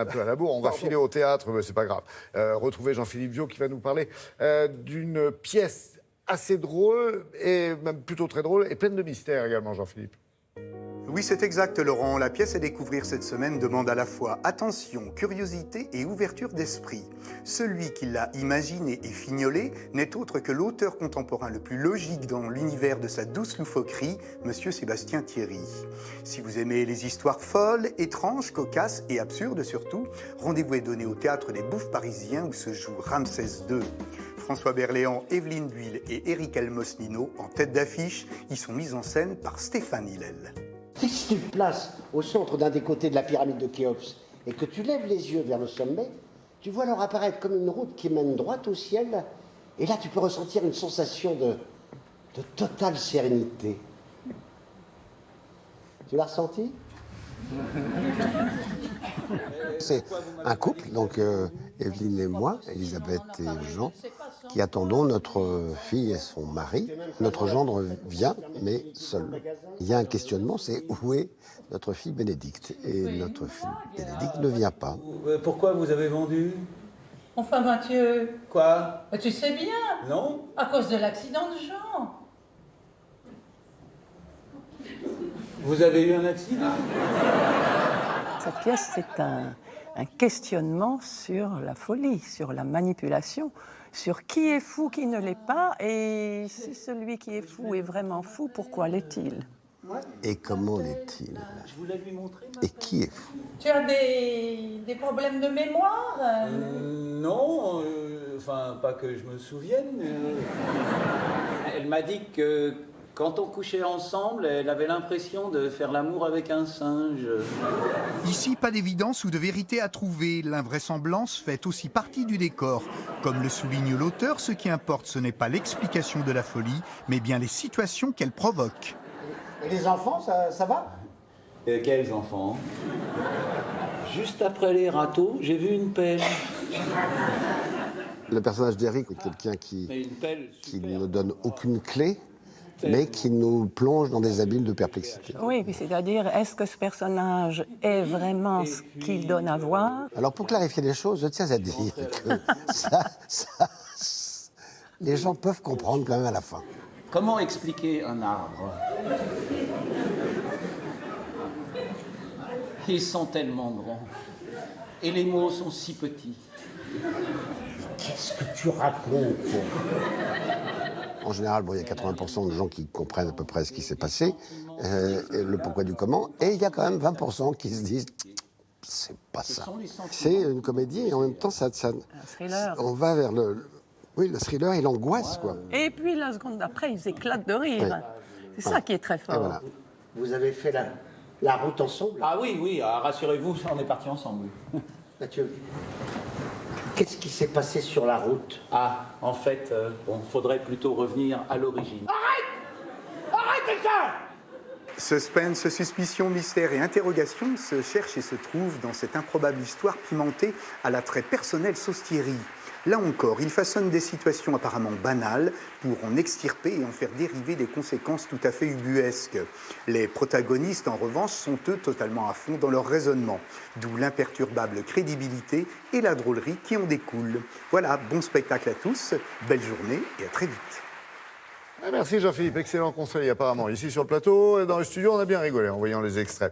un peu à la bourre. On va filer au théâtre, mais c'est pas grave. Retrouver Jean-Philippe Viau qui va nous parler d'une pièce assez drôle, et même plutôt très drôle, et pleine de mystères également, Jean-Philippe. Oui, c'est exact, Laurent. La pièce à découvrir cette semaine demande à la fois attention, curiosité et ouverture d'esprit. Celui qui l'a imaginé et fignolé n'est autre que l'auteur contemporain le plus logique dans l'univers de sa douce loufoquerie, Monsieur Sébastien Thierry. Si vous aimez les histoires folles, étranges, cocasses et absurdes surtout, rendez-vous est donné au Théâtre des Bouffes Parisiens où se joue Ramsès II. François Berléand, Evelyne Buil et Éric Almos-Nino, en tête d'affiche, y sont mis en scène par Stéphane Hillel. Si tu te places au centre d'un des côtés de la pyramide de Khéops et que tu lèves les yeux vers le sommet, tu vois alors apparaître comme une route qui mène droit au ciel. Et là, tu peux ressentir une sensation de totale sérénité. Tu l'as ressenti ? C'est un couple, donc Evelyne et moi, Elisabeth et Jean, qui attendons notre fille et son mari. Notre gendre vient, mais seul. Il y a un questionnement, c'est où est notre fille Bénédicte ? Et notre fille Bénédicte ne vient pas. Pourquoi vous avez vendu ? Enfin, Mathieu. Quoi ? Tu sais bien. Non ? À cause de l'accident de Jean. Vous avez eu un accident ? Cette pièce, c'est un questionnement sur la folie, sur la manipulation, sur qui est fou, qui ne l'est pas, et si celui qui est fou est vraiment fou, pourquoi l'est-il ? Et comment l'est-il ? Je voulais lui montrer. Et qui est fou ? Tu as des problèmes de mémoire Non, enfin, pas que je me souvienne. Elle m'a dit que quand on couchait ensemble, elle avait l'impression de faire l'amour avec un singe. Ici, pas d'évidence ou de vérité à trouver. L'invraisemblance fait aussi partie du décor. Comme le souligne l'auteur, ce qui importe, ce n'est pas l'explication de la folie, mais bien les situations qu'elle provoque. Et les enfants, ça va ? Quels enfants ? Juste après les râteaux, j'ai vu une pelle. Le personnage d'Eric est quelqu'un qui ne donne aucune clé, mais qui nous plonge dans des abîmes de perplexité. Oui, c'est-à-dire, est-ce que ce personnage est vraiment ce qu'il donne à voir ? Alors, pour clarifier les choses, je tiens à dire que les gens peuvent comprendre quand même à la fin. Comment expliquer un arbre ? Ils sont tellement grands. Et les mots sont si petits. Qu'est-ce que tu racontes ? En général, il y a 80% de gens qui comprennent à peu près ce qui s'est passé, le pourquoi du comment, et il y a quand même 20% qui se disent « c'est pas ça ». C'est une comédie et en même temps, un thriller. On va vers le thriller et l'angoisse, quoi. Et puis, la seconde d'après, ils éclatent de rire. Ouais. C'est ça qui est très fort. Et voilà. Vous avez fait la route ensemble ? Ah oui, rassurez-vous, on est partis ensemble. Mathieu, qu'est-ce qui s'est passé sur la route ? Ah, en fait, faudrait plutôt revenir à l'origine. Arrête quelqu'un ! Suspense, suspicion, mystère et interrogation se cherchent et se trouvent dans cette improbable histoire pimentée à l'attrait personnel sauce Thierry. Là encore, il façonne des situations apparemment banales pour en extirper et en faire dériver des conséquences tout à fait ubuesques. Les protagonistes, en revanche, sont eux totalement à fond dans leur raisonnement, d'où l'imperturbable crédibilité et la drôlerie qui en découlent. Voilà, bon spectacle à tous, belle journée et à très vite. Merci Jean-Philippe, excellent conseil apparemment. Ici sur le plateau, dans le studio, on a bien rigolé en voyant les extraits.